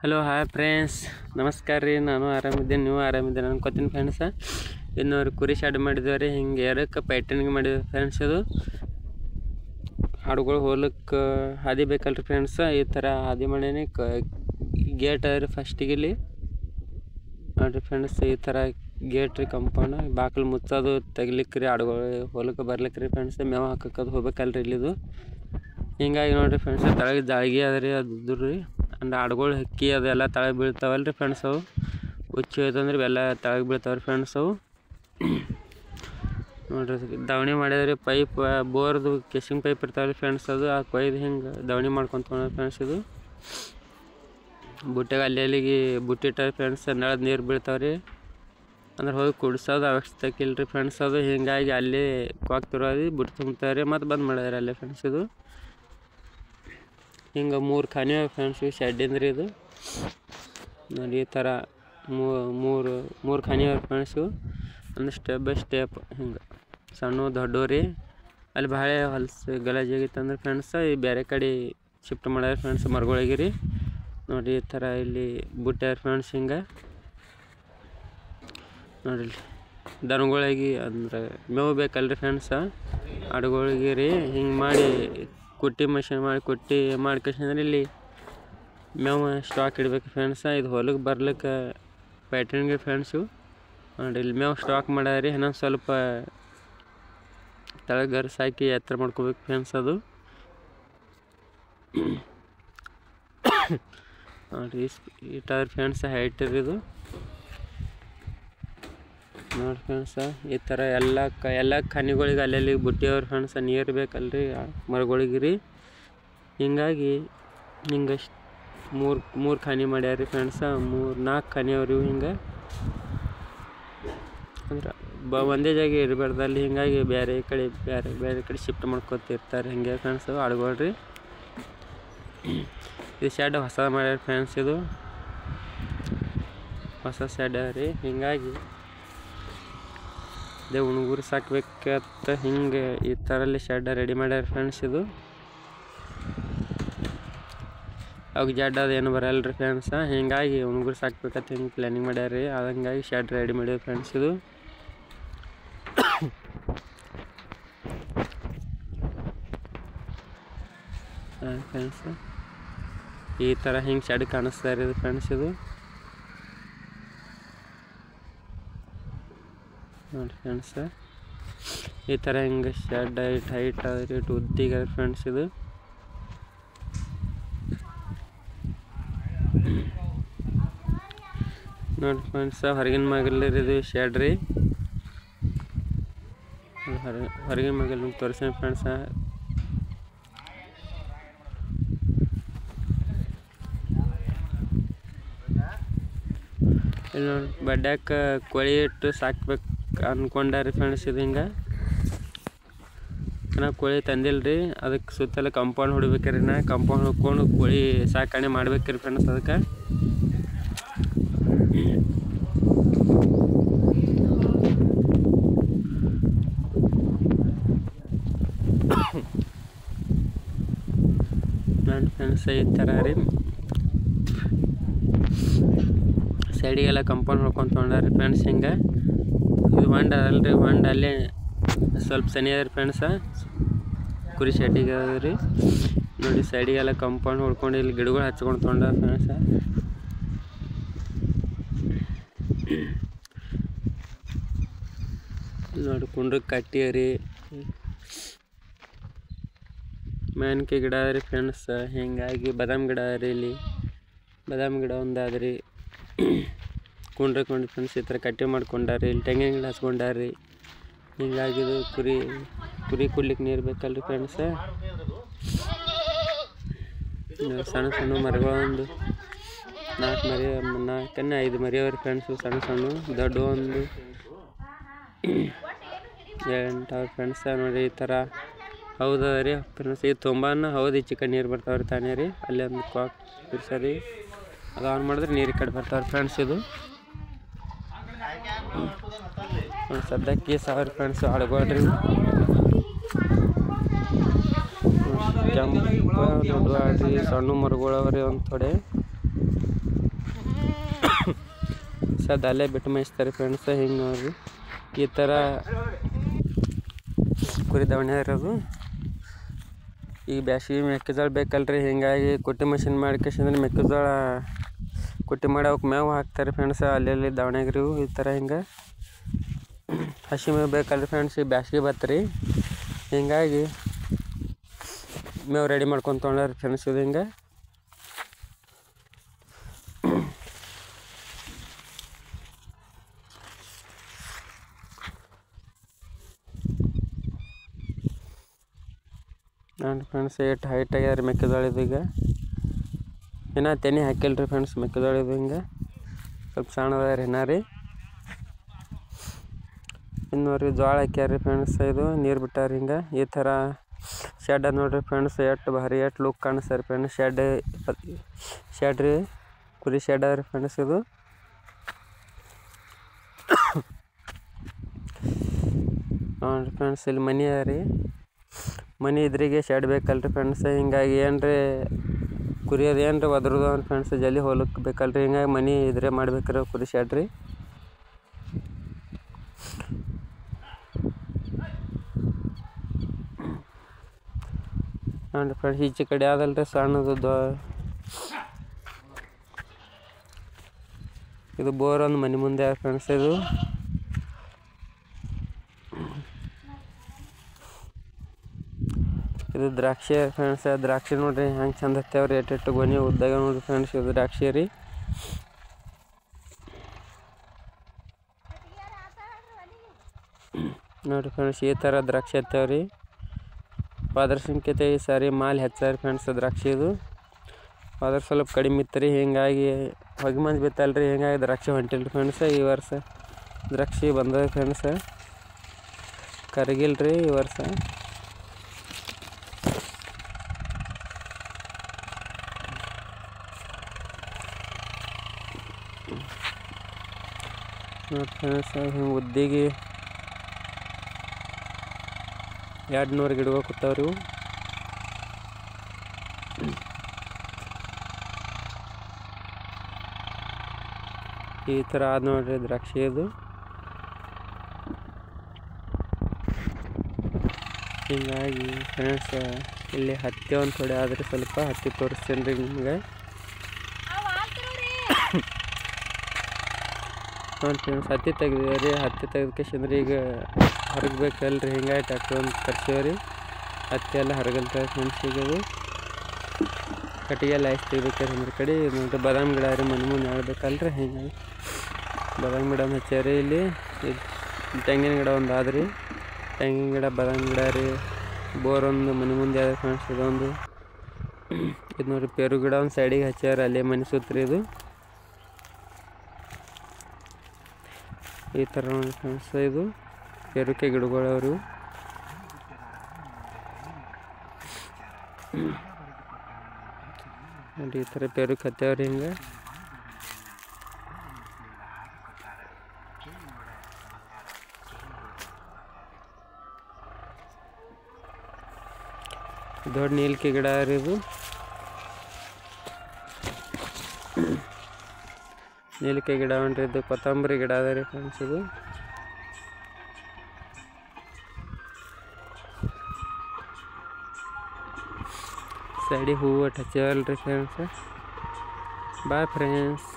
Hello hi friends, ನಮಸ್ಕಾರ ರೀ. ನಾನು ಆರಾಮಿದ್ದೇನೆ, ನೀವು ಆರಾಮಿದ್ದೇನೆ ಅನ್ಕೋತೀನಿ ಫ್ರೆಂಡ್ಸ. ಇನ್ನೂರು ಕುರಿ ಶಾಡ್ ಮಾಡಿದ್ದೇವೆ ರೀ. ಹಿಂಗೆ ಎರಕ್ಕೆ ಪ್ಯಾಟರ್ನಿಗೆ ಮಾಡಿದ್ವಿ ಫ್ರೆಂಡ್ಸ್. ಇದು ಹಾಡುಗಳು ಹೋಲಕ್ಕೆ ಹಾದಿ ಬೇಕಲ್ರಿ ಫ್ರೆಂಡ್ಸ. ಈ ಥರ ಹಾದಿ ಮಾಡೀನಿ. ಗೇಟ್ ರೀ ಫಸ್ಟಿಗೆ ಇಲ್ಲಿ ನೋಡಿರಿ ಫ್ರೆಂಡ್ಸ್. ಈ ಥರ ಗೇಟ್ ರೀ, ಕಂಪೌಂಡ್ ಬಾಗಿಲು ಮುಚ್ಚೋದು ತೆಗಿಲಿಕ್ಕೆ ರೀ. ಹಾಡುಗಳು ಹೊಲಕ್ಕೆ ಬರ್ಲಿಕ್ಕೆ ರೀ ಫ್ರೆಂಡ್ಸ್. ಮೇವು ಹಾಕಕ್ಕೆ ಹೋಗ್ಬೇಕಲ್ರಿ ಇಲ್ಲಿದು. ಹಿಂಗಾಗಿ ನೋಡಿರಿ ಫ್ರೆಂಡ್ಸ್, ತಳಗೆ ಜಾಳ್ಗಿ ಅದ ರೀ, ಅದು ರೀ. ಅಂದ್ರೆ ಹಾಡುಗಳು ಹಕ್ಕಿ ಅದೆಲ್ಲ ತಳಗೆ ಬೀಳ್ತಾವಲ್ಲ ರೀ ಫ್ರೆಂಡ್ಸ್. ಅವು ಹುಚ್ಚು ಹೋಯ್ತಂದ್ರೆ ಇವೆಲ್ಲ ತಳಗೆ ಬೀಳ್ತಾವೆ ರೀ ಫ್ರೆಂಡ್ಸ್. ಅವು ನೋಡಿರಿ ದವಣಿ ಮಾಡಿದ್ರಿ. ಪೈಪ್ ಬೋರ್ದು ಕೆಸಿಂಗ್ ಪೈಪ್ ಇರ್ತಾವೆ ರೀ ಫ್ರೆಂಡ್ಸ್. ಅದು ಆ ಕೊಯ್ದು ಹಿಂಗೆ ದವಣಿ ಮಾಡ್ಕೊತ ಫ್ರೆಂಡ್ಸ್. ಇದು ಬುಟ್ಟೆಗೆ ಅಲ್ಲಿಗೆ ಬುಟ್ಟಿ ಇಟ್ಟಾರೆ ಫ್ರೆಂಡ್ಸ್. ನಳದ ನೀರು ಬೀಳ್ತಾವೆ ರೀ. ಅಂದ್ರೆ ಹೋಗಿ ಕುಡ್ಸೋದು ಅವಶ್ಯಕತೆ ರೀ ಫ್ರೆಂಡ್ಸ್. ಅದು ಹಿಂಗಾಗಿ ಅಲ್ಲಿ ಹೋಗ್ತಿರೋದು ಬುಟ್ಟಿ ತುಂಬ್ತಾರೆ ರೀ. ಮತ್ತು ಬಂದ್ ಮಾಡಿದಾರೆ ಅಲ್ಲೇ ಫ್ರೆಂಡ್ಸ್. ಇದು ಹಿಂಗೆ 3 ಖಾನಿ ಫ್ರೆಂಡ್ಸ್ ಶೆಡ್ಡಿಂದ ರೀ. ಇದು ನೋಡಿ ಈ ಥರ ಮೂರು ಖಾನಿ ಫ್ರೆಂಡ್ಸು. ಅಂದ್ರೆ ಸ್ಟೆಪ್ ಬೈ ಸ್ಟೆಪ್ ಹಿಂಗೆ ಸಣ್ಣ ದೊಡ್ಡ ರೀ. ಅಲ್ಲಿ ಭಾಳ ಹೊಲಸು ಗಲಾಜಾಗಿತ್ತಂದ್ರೆ ಫ್ರೆಂಡ್ಸ್ ಈ ಬೇರೆ ಕಡೆ ಶಿಫ್ಟ್ ಮಾಡ್ಯಾರ ಫ್ರೆಂಡ್ಸ್, ಮರಗಳಿಗೆ ರೀ. ನೋಡಿ ಈ ಥರ ಇಲ್ಲಿ ಬುಟ್ಟ್ಯಾರ ಫ್ರೆಂಡ್ಸ್. ಹಿಂಗೆ ನೋಡಿ ದನಗಳಿಗೆ ಅಂದ್ರೆ ಮೇವು ಬೇಕಲ್ರಿ ಫ್ರೆಂಡ್ಸ, ಆಡುಗಳಿಗೆ ರೀ. ಹಿಂಗೆ ಮಾಡಿ ಕುಟ್ಟಿ ಮಷಿನ್ ಮಾಡಿ ಕುಟ್ಟಿ ಮಾಡ್ಕೊಂಡ್ರೆ ಇಲ್ಲಿ ಮೇವು ಸ್ಟಾಕ್ ಇಡ್ಬೇಕು ಫ್ರೆಂಡ್ಸ. ಇದು ಹೊಲಕ್ಕೆ ಬರ್ಲಿಕ್ಕೆ ಪ್ಯಾಟರ್ನ್ಗೆ ಫ್ರೆಂಡ್ಸು. ನೋಡಿ ಇಲ್ಲಿ ಮೇವು ಸ್ಟಾಕ್ ಮಾಡ್ಯಾರಿ. ಇನ್ನೊಂದು ಸ್ವಲ್ಪ ತಳಗೆ ಗರ್ಸ್ ಹಾಕಿ ಎತ್ತರ ಮಾಡ್ಕೋಬೇಕು ಫ್ರೆಂಡ್ಸ್. ಅದು ನೋಡಿ ಇಟ್ಟಾದ್ರೆ ಫ್ರೆಂಡ್ಸ ಹೈಟ್ ಇದು ನೋಡಿ ಫ್ರೆಂಡ್ಸ. ಈ ಥರ ಎಲ್ಲ ಖನಿಗಳಿಗೆ ಅಲ್ಲೆಲ್ಲಿ ಬುಟ್ಟಿಯವ್ರು ಫ್ರೆಂಡ್ಸ. ನೀರು ಬೇಕಲ್ರಿ ಮರಗಳಿಗೆ ರೀ. ಹಿಂಗಾಗಿ ಹಿಂಗೆ ಮೂರು ಖಾನಿ ಮಾಡ್ಯಾರ ರೀ ಫ್ರೆಂಡ್ಸ. 4 ಖಾನಿ ಅವ್ರಿ ಹಿಂಗೆ. ಅಂದ್ರೆ ಒಂದೇ ಜಾಗ ಇರಬಾರ್ದಲ್ಲಿ. ಹಿಂಗಾಗಿ ಬೇರೆ ಕಡೆ ಶಿಫ್ಟ್ ಮಾಡ್ಕೊತಿರ್ತಾರೆ ಹಿಂಗೆ ಫ್ರೆಂಡ್ಸ್ ಆಡುಗಳ್ರಿ. ಇದು ಶೆಡ್ ಹೊಸ ಮಾಡ್ಯಾರ ಫ್ರೆಂಡ್ಸ್. ಇದು ಹೊಸ ಶೆಡ್ ರೀ. ಹಿಂಗಾಗಿ ಅದೇ ಹುಣಗೂರು ಸಾಕ್ಬೇಕಂತ ಹಿಂಗೆ ಈ ಥರಲ್ಲಿ ಶೆಡ್ ರೆಡಿ ಮಾಡ್ಯಾರ ಫ್ರೆಂಡ್ಸ್. ಇದು ಅವಾಗ ಜಡ್ ಅದೇನು ಬರಲ್ಲ ರೀ ಫ್ರೆಂಡ್ಸ. ಹಿಂಗಾಗಿ ಹುಣಗೂರು ಸಾಕ್ಬೇಕಂತ ಹಿಂಗೆ ಪ್ಲ್ಯಾನಿಂಗ್ ಮಾಡ್ಯಾರ ರೀ. ಹಂಗಾಗಿ ಶೆಡ್ ರೆಡಿ ಮಾಡ್ಯಾರ ಫ್ರೆಂಡ್ಸ್. ಇದು ಫ್ರೆಂಡ್ಸ್ ಈ ಥರ ಹಿಂಗೆ ಶೆಡ್ ಕಾಣಿಸ್ತಾ ರೀ ಫ್ರೆಂಡ್ಸ್. ಇದು ನೋಡಿ ಫ್ರೆಂಡ್ಸ, ಈ ಥರ ಹಿಂಗೆ ಶೆಡ್ ಹೈಟ್ ಅದ್ರಿ, ಉದ್ದಿಗೆ ಫ್ರೆಂಡ್ಸ್. ಇದು ನೋಡಿ ಫ್ರೆಂಡ್ಸ, ಹೊರಗಿನ ಮಗಲ್ ಇದು ಶೆಡ್ ರೀ. ಹೊರಗಿನ ಮಗಲ್ ತೋರಿಸಿ ಫ್ರೆಂಡ್ಸ. ಇಲ್ಲಿ ನೋಡಿ ಬಡ್ಡ್ಯಾಕ ಕೋಳಿ ಇಟ್ಟು ಸಾಕ್ಬೇಕು ಅನ್ಕೊಂಡಾರಿ ಫ್ರೆಂಡ್ಸ್. ಇದು ಹಿಂಗೆ ನಾವು ಕೋಳಿ ತಂದಿಲ್ರಿ. ಅದಕ್ಕೆ ಸುತ್ತಲ ಕಂಪೌಂಡ್ ಹೊಡಿಬೇಕ್ರಿ. ನಾ ಕಂಪೌಂಡ್ ಹೊಡ್ಕೊಂಡು ಕೋಳಿ ಸಾಕಣೆ ಮಾಡ್ಬೇಕ್ರಿ ಫ್ರೆಂಡ್ಸ್. ಅದಕ್ಕೆ ನನ್ನ ಫ್ರೆಂಡ್ಸ್ ಈ ಥರ ರೀ. ಸೈಡಿಗೆಲ್ಲ ಕಂಪೌಂಡ್ ಹೊಡ್ಕೊಂಡು ತೊಗೊಂಡಾರಿ ಫ್ರೆಂಡ್ಸ್. ಹಿಂಗೆ ಇದು ಹೊಂಡ ಅದಲ್ರಿ. ಹೊಂಡ ಅಲ್ಲೇ ಸ್ವಲ್ಪ ಸನಿ ಅದ ರೀ ಫ್ರೆಂಡ್ಸ. ಕುರಿ ಶೆಡ್ಡಿಗೆ ಅದ ರೀ. ನೋಡಿ ಸೈಡಿಗೆಲ್ಲ ಕಂಪೌಂಡ್ ಹೊಡ್ಕೊಂಡು ಇಲ್ಲಿ ಗಿಡಗಳು ಹಚ್ಕೊಂಡು ತೊಗೊಂಡ ಫ್ರೆಂಡ್ಸ. ನೋಡಿ ಕುಂಡ್ರಕ್ಕೆ ಕಟ್ಟಿ ರೀ. ಮೆಣಕೆ ಗಿಡ ಅದ ರೀ ಫ್ರೆಂಡ್ಸ್. ಹಿಂಗಾಗಿ ಬಾದಾಮ್ ಗಿಡ ಅದ ರೀ. ಇಲ್ಲಿ ಬಾದಾಮ್ ಗಿಡ ಒಂದು ಅದ ರೀ. ಕುಂಡ್ರಕ್ಕೆ ನೋಡಿ ಫ್ರೆಂಡ್ಸ್ ಈ ಥರ ಕಟ್ಟಿ ಮಾಡ್ಕೊಂಡಾರಿ. ಇಲ್ಲಿ ತೆಂಗಿನ ಗಿಡ ಹಚ್ಕೊಂಡಾರಿ. ಹಿಂಗಾಗಿ ಇದು ಕುರಿ ಕುಡ್ಲಿಕ್ಕೆ ನೀರು ಬೇಕಲ್ರಿ ಫ್ರೆಂಡ್ಸ. ಸಣ್ಣ ಸಣ್ಣ ಮರಗಳು ಒಂದು 5 ಮರಿ ಅವ್ರಿ ಫ್ರೆಂಡ್ಸು. ಸಣ್ಣ ದೊಡ್ಡ ಒಂದು 8 ಅವ್ರ ಫ್ರೆಂಡ್ಸ. ನೋಡಿ ಈ ಥರ ಹೌದು ರೀ ಫ್ರೆಂಡ್ಸ್. ಇದು ತುಂಬಾನ ಹೌದು ಈ ಚಿಕನ್ ನೀರು ಬರ್ತಾವ್ರಿ ತಾನೇ ರೀ. ಅಲ್ಲಿ ಒಂದು ಕಾಕ್ ಇರ್ಸರಿ. ಅದು ಆನ್ ಮಾಡಿದ್ರೆ ನೀರು ಈ ಕಡೆ ಬರ್ತಾವ್ರಿ ಫ್ರೆಂಡ್ಸ್. ಇದು ಸದ್ಯಕ್ಕೆ ಸಾವಿರ ಫ್ರೆಂಡ್ಸ್ ಆಡ್ಕೊಳ್ರಿ. ಕೆಂಪು ದೊಡ್ಡ ಆಡ್ರಿ, ಸಣ್ಣ ಮರಗಳು ಅವ್ರಿ ಒಂದು ಥೋಡೆ. ಮೇಯ್ಸೋದು ಅಲ್ಲೇ ಬಿಟ್ಟು ಮೇಯಿಸ್ತಾರೆ ಫ್ರೆಂಡ್ಸ್. ಹಿಂಗೆ ನೋಡ್ರಿ ಈ ಥರ ಕುರಿ ದವಣೆ ಇರೋದು. ಈಗ ಬ್ಯಾಸಿಗೆ ಮೆಕ್ಕೆಜೋಳ ಬೇಕಲ್ರಿ, ಹೀಗಾಗಿ ಕುಟ್ಟಿ ಮಷಿನ್ ಮಾಡ್ಕೇಶಂದ್ರೆ ಮೆಕ್ಕೆಜೋಳ ಕುಟ್ಟಿ ಮಾಡಿ ಅವಕ್ಕೆ ಮೇವು ಹಾಕ್ತಾರೆ ಫ್ರೆಂಡ್ಸ್. ಅಲ್ಲಿ ದವಣೆಗ್ರಿ ಈ ಥರ ಹಿಂಗೆ ಹಸಿ ಮೇವು ಬೇಕಲ್ರಿ ಫ್ರೆಂಡ್ಸ್. ಈಗ ಬ್ಯಾಸಿಗೆ ಬತ್ರಿ, ಹೀಗಾಗಿ ಮೇವು ರೆಡಿ ಮಾಡ್ಕೊಂಡು ತೊಗೊಂಡ್ರಿ ಫ್ರೆಂಡ್ಸ್. ಇದು ಹಿಂಗೆ ನೋಡಿ ಫ್ರೆಂಡ್ಸ್, ಎಷ್ಟು ಹೈಟ್ ಆಗ್ಯಾರ ಮೆಕ್ಕೆಜೋಳ. ಇದು ಈಗ ಇನ್ನೂ ತೆನೆ ಹಾಕಿಲ್ರಿ ಫ್ರೆಂಡ್ಸ್ ಮೆಕ್ಕೆಜೋಳ. ಇದು ಹಿಂಗೆ ಸ್ವಲ್ಪ ಸಣ್ಣದಾರ ಇನ್ನೂ ರೀ. ಇನ್ನು ನೋಡ್ರಿ ಜೋಳ ಹಾಕ್ಯಾರ ಫ್ರೆಂಡ್ಸ್. ಇದು ನೀರು ಬಿಟ್ಟಾರ ಹಿಂಗೆ ಈ ಥರ ಶೆಡ್ ನೋಡ್ರಿ ಫ್ರೆಂಡ್ಸ್. ಎಷ್ಟು ಭಾರಿ ಎಷ್ಟು ಲುಕ್ ಕಾಣಿಸ್ತಾರೆ ಫ್ರೆಂಡ್ಸ್. ಶೆಡ್ ರೀ, ಕುರಿ ಶೆಡ್ ರೀ ಫ್ರೆಂಡ್ಸ್. ಇದು ನೋಡ್ರಿ ಫ್ರೆಂಡ್ಸ್, ಇಲ್ಲಿ ಮನೆ ರೀ. ಮನೆ ಇದ್ರಿಗೆ ಶೆಡ್ ಬೇಕಲ್ರಿ ಫ್ರೆಂಡ್ಸ್. ಹಿಂಗಾಗಿ ಏನ್ರಿ ಕುರಿಯೋದು ಏನ್ರಿ ಒದ್ರದು ಫ್ರೆಂಡ್ಸ್, ಜಲ್ದಿ ಹೋಲಕ್ಕೆ ಬೇಕಲ್ರಿ. ಹಿಂಗಾಗಿ ಮನೆ ಇದ್ರೆ ಮಾಡ್ಬೇಕ್ರಿ ಕುರಿ ಶೆಡ್ ರೀ. ನೋಡಿ ಫ್ರೆಂಡ್ಸ್, ಈಚೆ ಕಡೆ ಆದಲ್ರಿ ಸಣ್ಣದು ಇದು ಬೋರ್ ಒಂದು ಮನೆ ಮುಂದೆ ಫ್ರೆಂಡ್ಸ್. ಇದು ದ್ರಾಕ್ಷಿ ಫ್ರೆಂಡ್ಸ್. ದ್ರಾಕ್ಷಿ ನೋಡ್ರಿ ಹೆಂಗೆ ಚಂದ ಹತ್ತೇವ್ರಿ, ಎಟ್ಟು ಗೊನೆ ಉದ್ದಾಗ ನೋಡ್ರಿ ಫ್ರೆಂಡ್ಸ್. ಇದು ದ್ರಾಕ್ಷಿ ರೀ. ನೋಡ್ರಿ ಫ್ರೆಂಡ್ಸ್, ಈ ಥರ ದ್ರಾಕ್ಷಿ ಹತ್ತೇವ್ರಿ. ಅದ್ರ ಸಂಖ್ಯತೆ ಈ ಸಾರಿ ಮಾಲ್ ಹೆಚ್ಚಾರಿ ಫ್ರೆಂಡ್ಸ್ ದ್ರಾಕ್ಷಿ. ಇದು ಅದ್ರ ಸ್ವಲ್ಪ ಕಡಿಮೆ ಇತ್ತು ರೀ, ಹೀಗಾಗಿ ಹೊಗೆ ಮಂದಿ ಬಿತ್ತಲ್ರಿ, ಹೀಗಾಗಿ ದ್ರಾಕ್ಷಿ ಹೊಂಟಿಲ್ರಿ ಫ್ರೆಂಡ್ಸ್. ಈ ವರ್ಷ ದ್ರಾಕ್ಷಿ ಬಂದದ ಫ್ರೆಂಡ್ಸ್, ಕರಗಿಲ್ರಿ ಈ ವರ್ಷ. ನೋಡಿ ಫ್ರೆಂಡ್ಸ್, ಹಿಂಗೆ ಉದ್ದಿಗೆ 200 ಗಿಡಗಳು ಕೂತಾವ್ರಿ ಇವು. ಈ ಥರ ಆದ ನೋಡ್ರಿ ದ್ರಾಕ್ಷಿ. ಇದು ಹೀಗಾಗಿ ಫ್ರೆಂಡ್ಸ್ ಇಲ್ಲಿ ಹತ್ತಿ ಒಂದು ಥೋಡೆ ಆದರೆ ಸ್ವಲ್ಪ ಹತ್ತಿ ತೋರಿಸ್ತೀನಿ ರೀ ನಿಮ್ಗೆ. ನೋಡಿ ಫ್ರೆಂಡ್ಸ್, ಹತ್ತಿ ತೆಗ್ದಿದೆ ರೀ. ಹತ್ತಿ ತೆಗೆದ್ಕೇಶಂದ್ರೆ ಈಗ ಹರಗಬೇಕಲ್ರಿ, ಹಿಂಗಾಗಿ ಟ್ಯಾಕ್ಟ್ರ್ ಒಂದು ಕರ್ಸೇವ್ರಿ. ಹತ್ತಿ ಎಲ್ಲ ಹರಗಲ್ತಾರೆ ಫ್ರೆಂಡ್ಸ್. ಈಗ ಅದು ಕಟ್ಟಿಗೆ ಎಲ್ಲ ಐಸ್ ತೆಗಿಬೇಕಾರೆ ಅಂದ್ರ ಕಡೆ ನೋಡ್ರಿ ಬಾದಾಮಿ ಗಿಡ ರೀ ಮನೆ ಮುಂದೆ ಆಡ್ಬೇಕಲ್ರಿ, ಹಿಂಗಾಗಿ ಬಾದಾಮಿ ಗಿಡ ಒಂದು ಹಚ್ಚಾರಿ. ಇಲ್ಲಿ ತೆಂಗಿನ ಗಿಡ ಒಂದು ಆದ್ರಿ, ತೆಂಗಿನ ಗಿಡ ಬಾದಾಮಿ ಗಿಡ ರೀ. ಬೋರ್ ಒಂದು ಮನೆ ಮುಂದೆ ಆದ ಫ್ರೆಂಡ್ಸ್. ಇದೊಂದು ಇದು ನೋಡ್ರಿ ಪೇರು ಗಿಡ ಒಂದು ಸೈಡಿಗೆ ಹಚ್ಚಾರ, ಅಲ್ಲೇ ಮನೆ ಸುತ್ತರಿ. ಇದು ಈ ಥರ ನೋಡಿ ಫ್ರೆಂಡ್ಸ್. ಇದು ಪೇರುಕೆ ಗಿಡಗಳು ಅವರು. ನೋಡಿ ಈ ಥರ ಪೇರುಕೆ ಹತ್ತೇವ್ರಿ ಹಿಂಗೆ. ದೊಡ್ಡ ನೀಲ್ಕೆ ಗಿಡ ರೀ ಇದು. ನೀಲಿಕೆ ಗಿಡ ಉಂಟ್ರಿ. ಇದು ಕೊತ್ತಂಬರಿ ಗಿಡ ಅದ ರೀ ಫ್ರೆಂಡ್ಸ್. ಇದು ಸೈಡಿಗೆ ಹೂವು ಹಚ್ಚಾವಲ್ರಿ ಫ್ರೆಂಡ್ಸ್. Bye friends.